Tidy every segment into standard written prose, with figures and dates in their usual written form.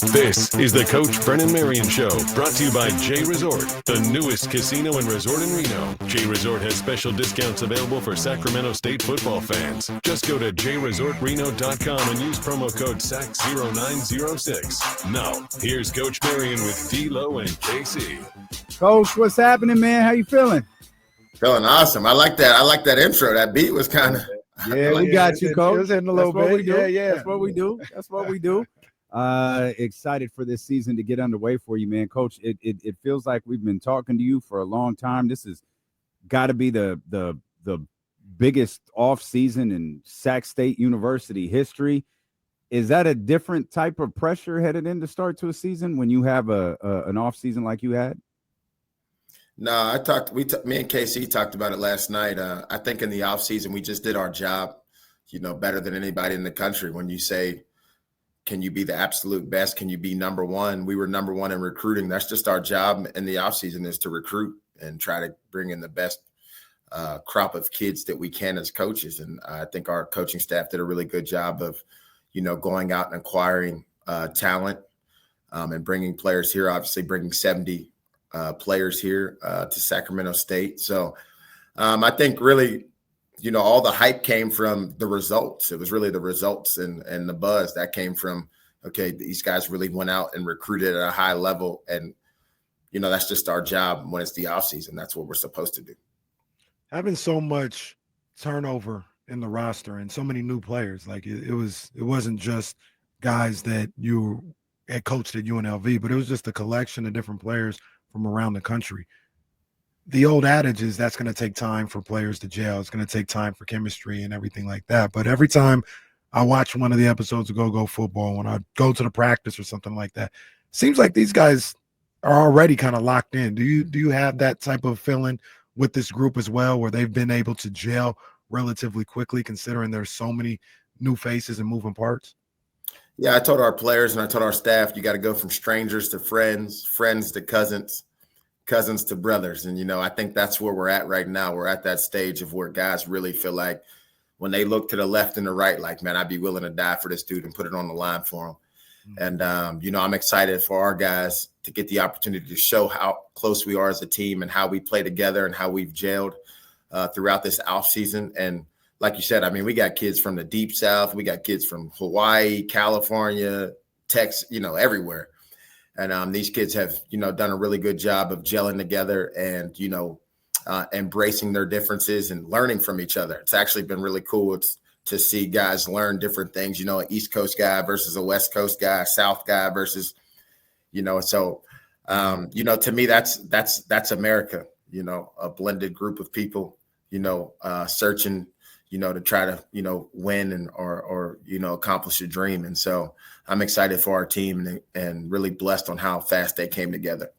This is the Coach Brennan Marion Show, brought to you by J Resort, the newest casino and resort in Reno. J Resort has special discounts available for Sacramento State football fans. Just go to jresortreno.com and use promo code SAC0906. Now, here's Coach Marion with D-Lo and KC. Coach, what's happening, man? How you feeling? Feeling awesome. I like that. I like that intro. That beat was kind of. Yeah, we got you, Coach. It was hitting a little bit. Yeah. That's what we do. Excited for this season to get underway for you, man. Coach, it feels like we've been talking to you for a long time. This has got to be the biggest off season in Sac State University history. Is that a different type of pressure headed in to start to a season when you have an off season like you had? No, me and KC talked about it last night. I think in the off season we just did our job, better than anybody in the country. When you say, can you be the absolute best? Can you be number one? We were number one in recruiting. That's just our job in the offseason, is to recruit and try to bring in the best crop of kids that we can as coaches. And I think our coaching staff did a really good job of, going out and acquiring talent and bringing players here, obviously bringing 70 players here to Sacramento State. So I think really, all the hype came from the results. It was really the results and the buzz that came from, okay, these guys really went out and recruited at a high level. And, that's just our job when it's the offseason. That's what we're supposed to do. Having so much turnover in the roster and so many new players, like it wasn't just guys that you had coached at UNLV, but it was just a collection of different players from around the country. The old adage is that's going to take time for players to gel. It's going to take time for chemistry and everything like that. But every time I watch one of the episodes of Go Football, when I go to the practice or something like that, it seems like these guys are already kind of locked in. Do you have that type of feeling with this group as well, where they've been able to gel relatively quickly, considering there's so many new faces and moving parts? Yeah, I told our players and I told our staff, you got to go from strangers to friends, friends to cousins, cousins to brothers. And, I think that's where we're at right now. We're at that stage of where guys really feel like when they look to the left and the right, like, man, I'd be willing to die for this dude and put it on the line for him. Mm-hmm. And, I'm excited for our guys to get the opportunity to show how close we are as a team and how we play together and how we've gelled throughout this offseason. And like you said, I mean, we got kids from the deep South. We got kids from Hawaii, California, Texas, everywhere. And these kids have, done a really good job of gelling together and, embracing their differences and learning from each other. It's actually been really cool to see guys learn different things, an East Coast guy versus a West Coast guy, a South guy versus, so, to me, that's America, a blended group of people, searching, to try to, win and or accomplish a dream. And so I'm excited for our team and really blessed on how fast they came together.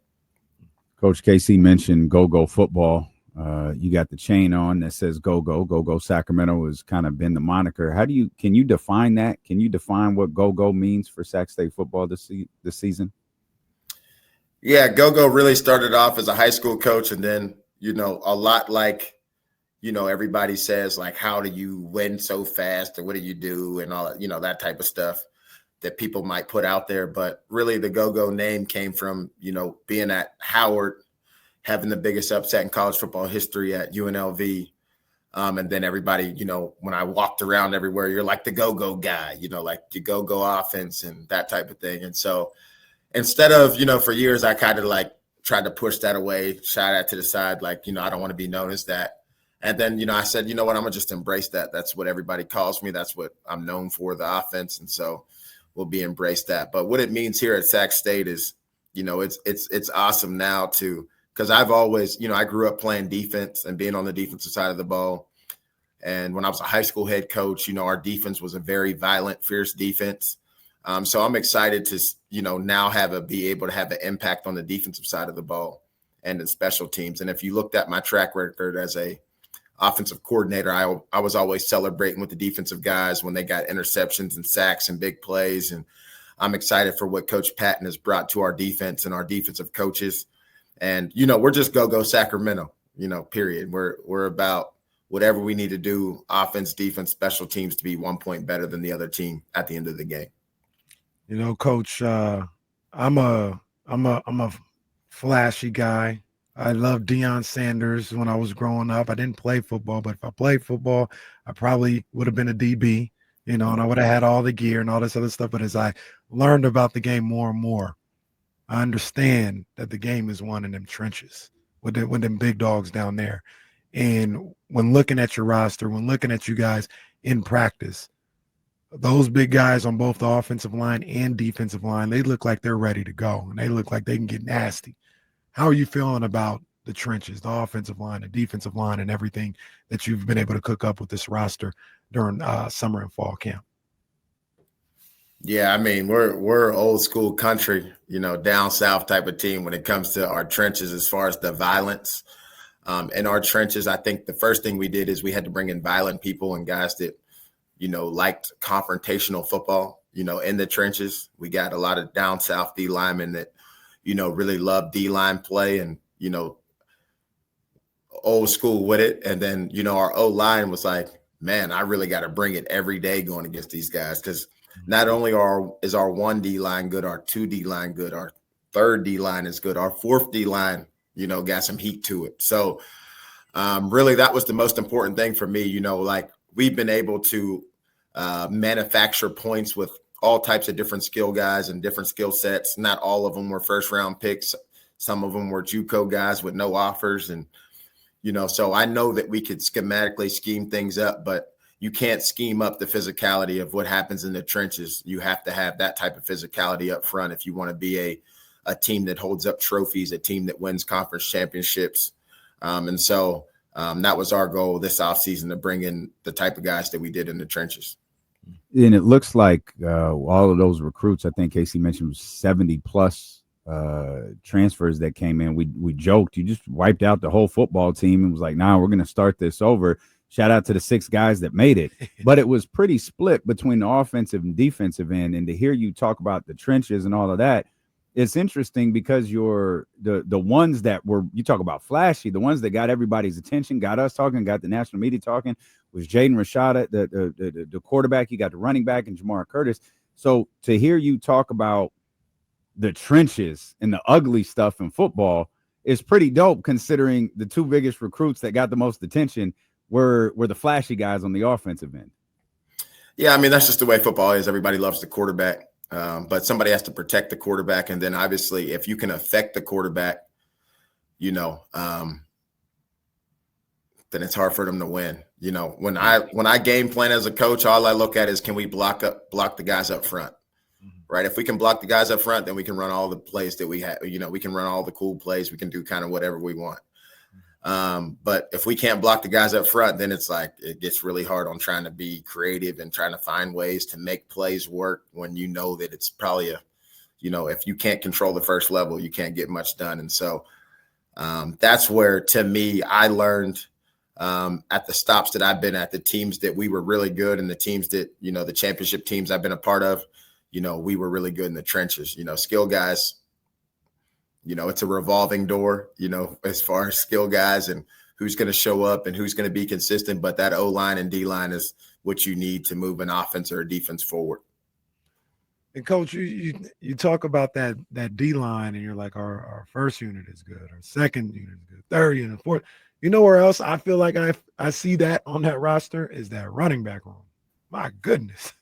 Coach KC mentioned Go Football. You got the chain on that says Go Sacramento has kind of been the moniker. Can you define that? Can you define what Go means for Sac State football this season? Yeah, Go really started off as a high school coach, and then, a lot like, everybody says, like, how do you win so fast, or what do you do, and all that, that type of stuff that people might put out there. But really the Go name came from, being at Howard, having the biggest upset in college football history at UNLV. And then everybody, when I walked around everywhere, you're like the Go guy, like the Go offense and that type of thing. And so instead of, for years, I kind of like tried to push that away, shy that to the side, like, I don't want to be known as that. And then, I said, I'm going to just embrace that. That's what everybody calls me. That's what I'm known for, the offense. And so we'll embrace that. But what it means here at Sac State is, it's awesome now because I've always, I grew up playing defense and being on the defensive side of the ball. And when I was a high school head coach, our defense was a very violent, fierce defense. So I'm excited to, now be able to have an impact on the defensive side of the ball and in special teams. And if you looked at my track record as a offensive coordinator, I was always celebrating with the defensive guys when they got interceptions and sacks and big plays. And I'm excited for what Coach Patton has brought to our defense and our defensive coaches. And, we're just go Sacramento, period. We're about whatever we need to do, offense, defense, special teams, to be 1 point better than the other team at the end of the game. Coach, I'm a flashy guy. I love Deion Sanders when I was growing up. I didn't play football, but if I played football, I probably would have been a DB, and I would have had all the gear and all this other stuff. But as I learned about the game more and more, I understand that the game is won in them trenches with them big dogs down there. And when looking at your roster, when looking at you guys in practice, those big guys on both the offensive line and defensive line, they look like they're ready to go, and they look like they can get nasty. How are you feeling about the trenches, the offensive line, the defensive line, and everything that you've been able to cook up with this roster during summer and fall camp? Yeah, I mean, we're old school country, down south type of team when it comes to our trenches as far as the violence. In our trenches, I think the first thing we did is we had to bring in violent people and guys that, liked confrontational football, in the trenches. We got a lot of down south D linemen that, really love D-line play and, old school with it. And then, our O-line was like, man, I really got to bring it every day going against these guys, because not only is our one D-line good, our two D-line good, our third D-line is good, our fourth D-line, got some heat to it. So really that was the most important thing for me. We've been able to manufacture points with all types of different skill guys and different skill sets. Not all of them were first round picks. Some of them were JUCO guys with no offers. And, so I know that we could schematically scheme things up, but you can't scheme up the physicality of what happens in the trenches. You have to have that type of physicality up front if you want to be a team that holds up trophies, a team that wins conference championships. And so that was our goal this offseason, to bring in the type of guys that we did in the trenches. And it looks like all of those recruits, I think Casey mentioned, was 70 plus transfers that came in. We joked, you just wiped out the whole football team and was like, nah, we're going to start this over. Shout out to the 6 guys that made it. But it was pretty split between the offensive and defensive end. And to hear you talk about the trenches and all of that, it's interesting because you're the ones that were, you talk about flashy, the ones that got everybody's attention, got us talking, got the national media talking, was Jaden Rashada, the quarterback. You got the running back and Jamar Curtis. So to hear you talk about the trenches and the ugly stuff in football is pretty dope, considering the 2 biggest recruits that got the most attention were the flashy guys on the offensive end. Yeah, I mean, that's just the way football is. Everybody loves the quarterback. But somebody has to protect the quarterback. And then obviously if you can affect the quarterback, then it's hard for them to win. When I game plan as a coach, all I look at is, can we block the guys up front, right? If we can block the guys up front, then we can run all the plays that we have. We can run all the cool plays. We can do kind of whatever we want. But if we can't block the guys up front, then it's like it gets really hard on trying to be creative and trying to find ways to make plays work when that it's probably if you can't control the first level, you can't get much done. And so that's where, to me, I learned at the stops that I've been at, the teams that we were really good, and the teams that, the championship teams I've been a part of, we were really good in the trenches. Skill guys, it's a revolving door, as far as skill guys and who's going to show up and who's going to be consistent. But that O-line and D-line is what you need to move an offense or a defense forward. And Coach, you talk about that D-line, and you're like, our first unit is good, our second unit is good, third unit, fourth. You know where else I feel like I see that on that roster is that running back room. My goodness.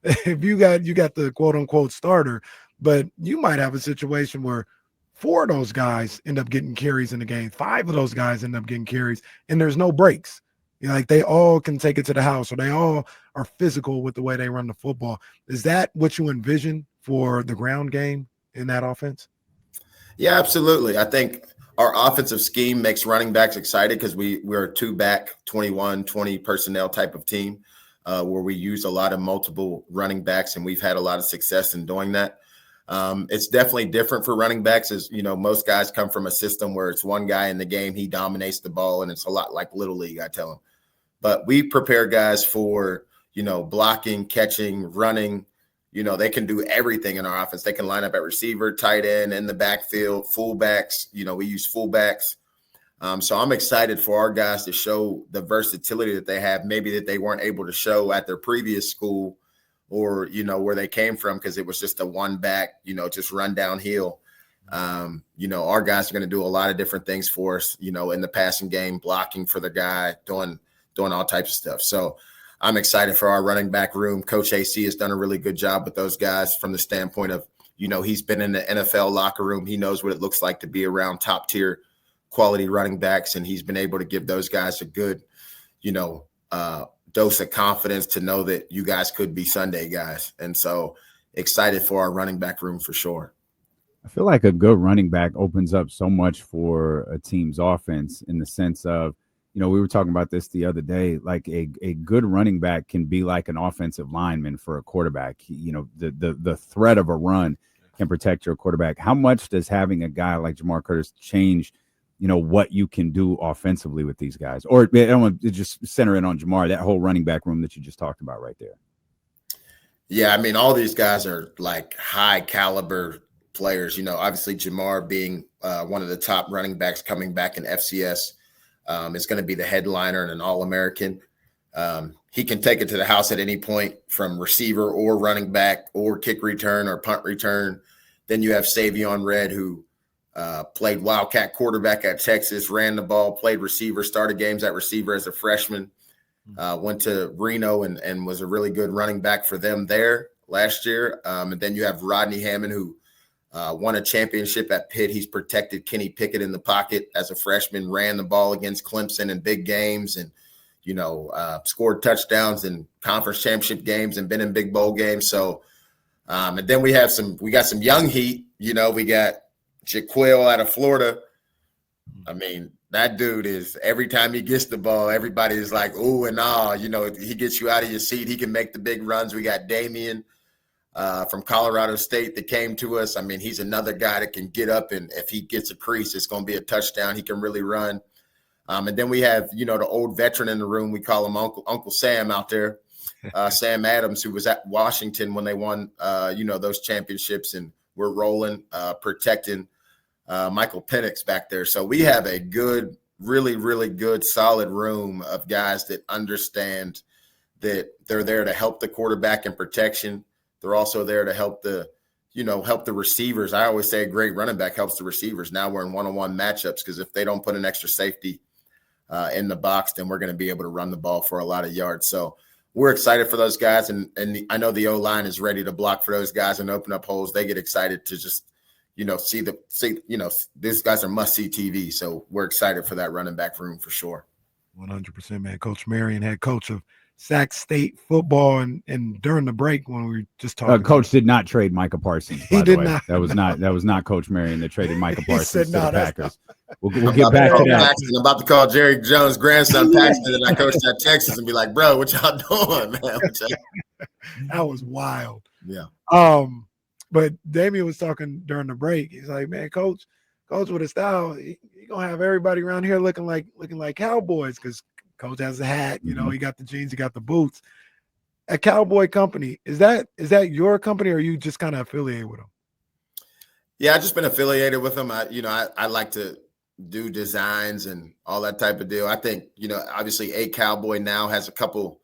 If you got the quote unquote starter, but you might have a situation where 4 of those guys end up getting carries in the game. 5 of those guys end up getting carries, and there's no breaks. Like they all can take it to the house, or they all are physical with the way they run the football. Is that what you envision for the ground game in that offense? Yeah, absolutely. I think our offensive scheme makes running backs excited because we're a 2-back, 21, 20 personnel type of team where we use a lot of multiple running backs, and we've had a lot of success in doing that. It's definitely different for running backs, as most guys come from a system where it's one guy in the game, he dominates the ball, and it's a lot like Little League, I tell them. But we prepare guys for, blocking, catching, running. They can do everything in our offense. They can line up at receiver, tight end, in the backfield, fullbacks. We use fullbacks. So I'm excited for our guys to show the versatility that they have, maybe that they weren't able to show at their previous school or, where they came from, because it was just a one back, just run downhill. Our guys are going to do a lot of different things for us, in the passing game, blocking for the guy, doing all types of stuff. So I'm excited for our running back room. Coach AC has done a really good job with those guys from the standpoint of, he's been in the NFL locker room. He knows what it looks like to be around top tier quality running backs. And he's been able to give those guys a good, dose of confidence to know that you guys could be Sunday guys. And so excited for our running back room for sure. I feel like a good running back opens up so much for a team's offense, in the sense of, we were talking about this the other day, like a good running back can be like an offensive lineman for a quarterback. The threat of a run can protect your quarterback. How much does having a guy like Jamar Curtis change, what you can do offensively with these guys? Or I don't want to just center in on Jamar, that whole running back room that you just talked about right there. Yeah, I mean, all these guys are like high caliber players. Obviously Jamar being one of the top running backs coming back in FCS, is going to be the headliner and an All-American. He can take it to the house at any point, from receiver or running back or kick return or punt return. Then you have Savion Red, who played Wildcat quarterback at Texas, ran the ball, played receiver, started games at receiver as a freshman, went to Reno and was a really good running back for them there last year. And then you have Rodney Hammond, who won a championship at Pitt. He's protected Kenny Pickett in the pocket as a freshman, ran the ball against Clemson in big games, and, scored touchdowns in conference championship games and been in big bowl games. So, and then we got some young heat. We got Jaquil out of Florida. I mean, that dude is, every time he gets the ball, everybody is like, ooh and ah, he gets you out of your seat. He can make the big runs. We got Damian from Colorado State that came to us. I mean, he's another guy that can get up, and if he gets a crease, it's going to be a touchdown. He can really run. And then we have, the old veteran in the room. We call him Uncle Sam out there, Sam Adams, who was at Washington when they won, those championships, and we're rolling, protecting Michael Penix back there. So we have a good, really, really good, solid room of guys that understand that they're there to help the quarterback in protection. They're also there to help the receivers. I always say a great running back helps the receivers. Now we're in one-on-one matchups, because if they don't put an extra safety in the box, then we're going to be able to run the ball for a lot of yards. So we're excited for those guys. And I know the O-line is ready to block for those guys and open up holes. They get excited to just, these guys are must-see TV. So we're excited for that running back room for sure. 100%, man. Coach Marion, head coach of Sac State football, and during the break when we were just talking, Coach did not trade Micah Parsons. He did not. That was not Coach Marion that traded Micah Parsons to the Packers. We'll get back to that. I'm about to call Jerry Jones' grandson Paxton that I coached at Texas and be like, bro, what y'all doing, man? That was wild. Yeah. But Damian was talking during the break. He's like, man, coach with a style, he gonna have everybody around here looking like cowboys, because Coach has a hat, he got the jeans, he got the boots. A Cowboy company, is that your company, or are you just kind of affiliated with them? Yeah, I've just been affiliated with them. I like to do designs and all that type of deal. I think, obviously A Cowboy now has a couple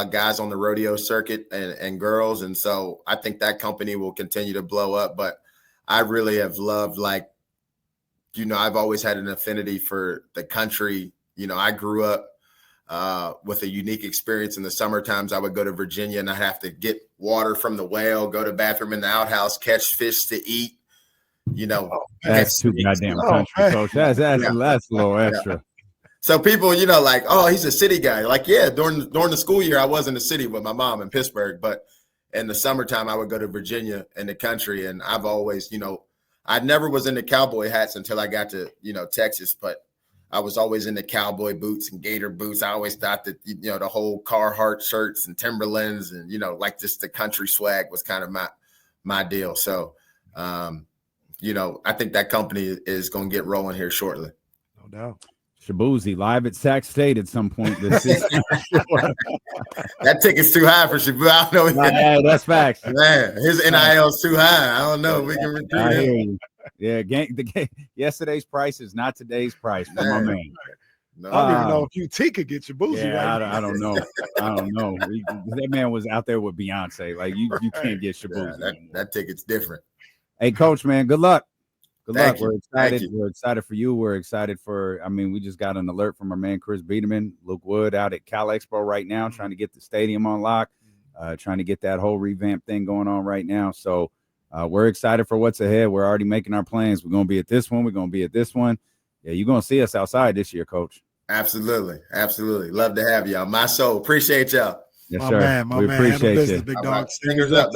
guys on the rodeo circuit and girls. And so I think that company will continue to blow up. But I really have loved, I've always had an affinity for the country. I grew up with a unique experience in the summer times. I would go to Virginia and I have to get water from the well, go to bathroom in the outhouse, catch fish to eat. That's too goddamn country, Coach. That's a little extra. Yeah. So people, oh, he's a city guy. During the school year, I was in the city with my mom in Pittsburgh, but in the summertime, I would go to Virginia in the country, and I've always, I never was into cowboy hats until I got to, Texas, but I was always into cowboy boots and gator boots. I always thought that, the whole Carhartt shirts and Timberlands and, just the country swag was kind of my deal. So, I think that company is going to get rolling here shortly. No doubt. Shabuzi live at Sac State at some point this season. That ticket's too high for Shabu. I don't know. Yeah, that's facts. Man, his NIL is too high. I don't know. We can recruit him. Yeah, yesterday's price is not today's price for my man. No. I don't even know if UT could get your boozy Yeah, right. I don't know. I don't know. That man was out there with Beyonce. Like you can't get Shabuzi. That ticket's different. Hey, Coach, man, good luck. Good luck. Thank you. We're excited. Thank you. We're excited for you. We're excited for. I mean, we just got an alert from our man Chris Biederman, Luke Wood, out at Cal Expo right now, trying to get the stadium on lock, trying to get that whole revamp thing going on right now. So we're excited for what's ahead. We're already making our plans. We're gonna be at this one. We're gonna be at this one. Yeah, you're gonna see us outside this year, Coach. Absolutely. Absolutely. Love to have y'all. My soul. Appreciate y'all. Yes, My sir. man, We appreciate business, you. big All dog. right. Fingers up.